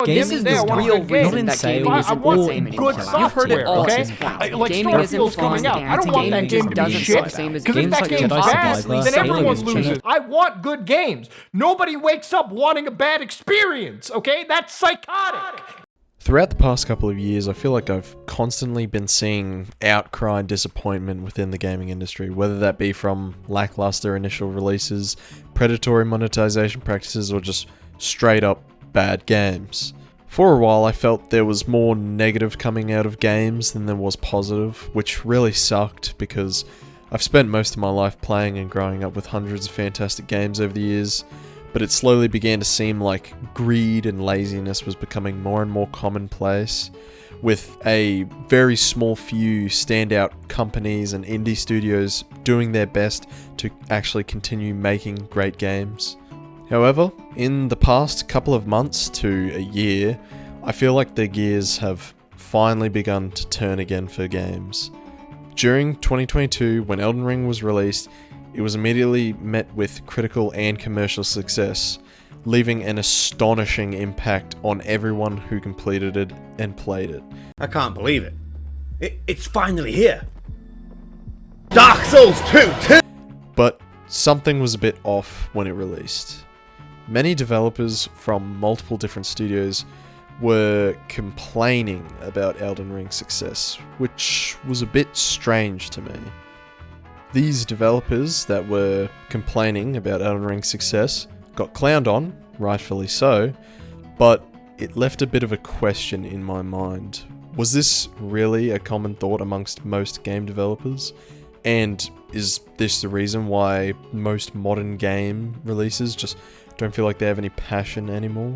This is the real reason that gaming isn't the same anymore. You've heard it all since gaming isn't fun. I don't want that game to be shit. Because if that game's bad, then everyone loses. I want good games. Nobody wakes up wanting a bad experience, okay? That's psychotic. Throughout the past couple of years, I feel like I've constantly been seeing outcry and disappointment within the gaming industry, whether that be from lackluster initial releases, predatory monetization practices, or just straight up bad games. For a while, I felt there was more negative coming out of games than there was positive, which really sucked because I've spent most of my life playing and growing up with hundreds of fantastic games over the years, but it slowly began to seem like greed and laziness was becoming more and more commonplace, with a very small few standout companies and indie studios doing their best to actually continue making great games. However, in the past couple of months to a year, I feel like the gears have finally begun to turn again for games. During 2022, when Elden Ring was released, it was immediately met with critical and commercial success, leaving an astonishing impact on everyone who completed it and played it. I can't believe it. It's finally here. Dark Souls 2! But something was a bit off when it released. Many developers from multiple different studios were complaining about Elden Ring's success, which was a bit strange to me. These developers that were complaining about Elden Ring's success got clowned on, rightfully so, but it left a bit of a question in my mind. Was this really a common thought amongst most game developers? And is this the reason why most modern game releases just don't feel like they have any passion anymore?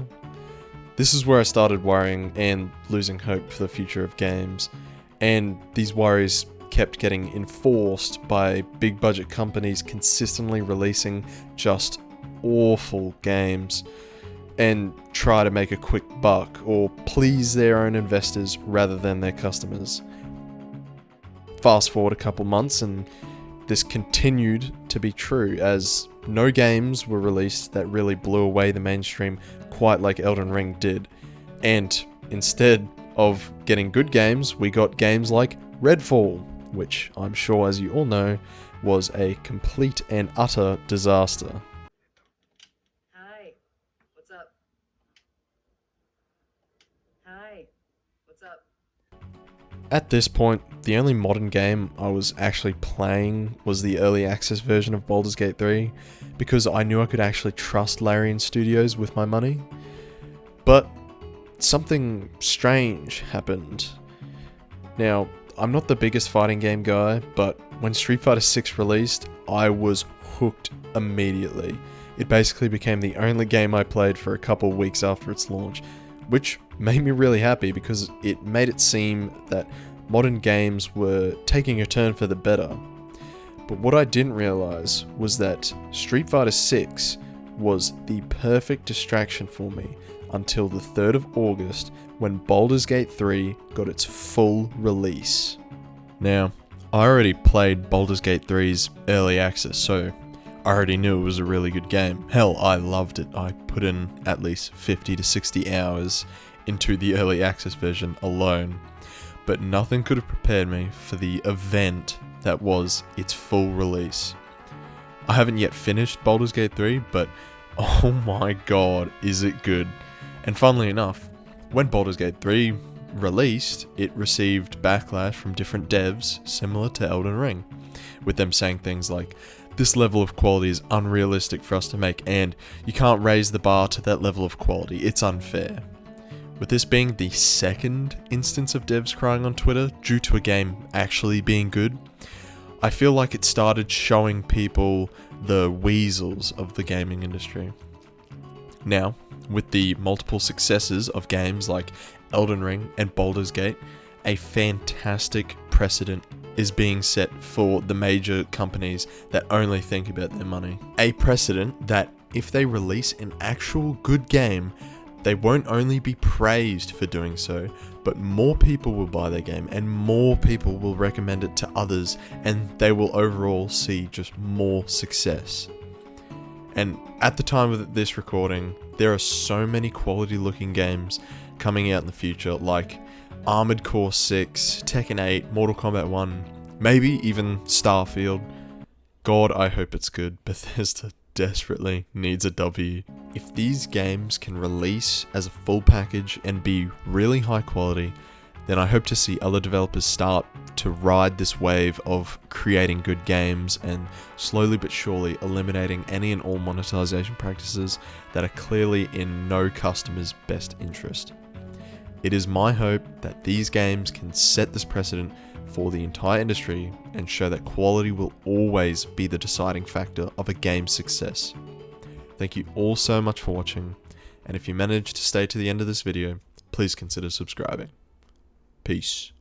This is where I started worrying and losing hope for the future of games, and these worries kept getting enforced by big budget companies consistently releasing just awful games and try to make a quick buck or please their own investors rather than their customers. Fast forward a couple months and this continued to be true as no games were released that really blew away the mainstream quite like Elden Ring did. And instead of getting good games, we got games like Redfall, which I'm sure, as you all know, was a complete and utter disaster. Hi, what's up? Hi, what's up? At this point, the only modern game I was actually playing was the early access version of Baldur's Gate 3, because I knew I could actually trust Larian Studios with my money. But something strange happened. Now, I'm not the biggest fighting game guy, but when Street Fighter 6 released, I was hooked immediately. It basically became the only game I played for a couple weeks after its launch, which made me really happy because it made it seem that modern games were taking a turn for the better. But what I didn't realize was that Street Fighter 6 was the perfect distraction for me until the 3rd of August when Baldur's Gate 3 got its full release. Now, I already played Baldur's Gate 3's early access, so I already knew it was a really good game. Hell, I loved it. I put in at least 50 to 60 hours into the early access version alone. But nothing could have prepared me for the event that was its full release. I haven't yet finished Baldur's Gate 3, but oh my god, is it good. And funnily enough, when Baldur's Gate 3 released, it received backlash from different devs similar to Elden Ring, with them saying things like, "This level of quality is unrealistic for us to make, and you can't raise the bar to that level of quality, it's unfair." With this being the second instance of devs crying on Twitter due to a game actually being good, I feel like it started showing people the weasels of the gaming industry. Now, with the multiple successes of games like Elden Ring and Baldur's Gate, a fantastic precedent is being set for the major companies that only think about their money. A precedent that if they release an actual good game, they won't only be praised for doing so, but more people will buy their game and more people will recommend it to others, and they will overall see just more success. And at the time of this recording, there are so many quality looking games coming out in the future, like Armored Core 6, Tekken 8, Mortal Kombat 1, maybe even Starfield. God, I hope it's good. Bethesda desperately needs a W. If these games can release as a full package and be really high quality, then I hope to see other developers start to ride this wave of creating good games and slowly but surely eliminating any and all monetization practices that are clearly in no customer's best interest. It is my hope that these games can set this precedent for the entire industry and show that quality will always be the deciding factor of a game's success. Thank you all so much for watching, and if you managed to stay to the end of this video, please consider subscribing. Peace.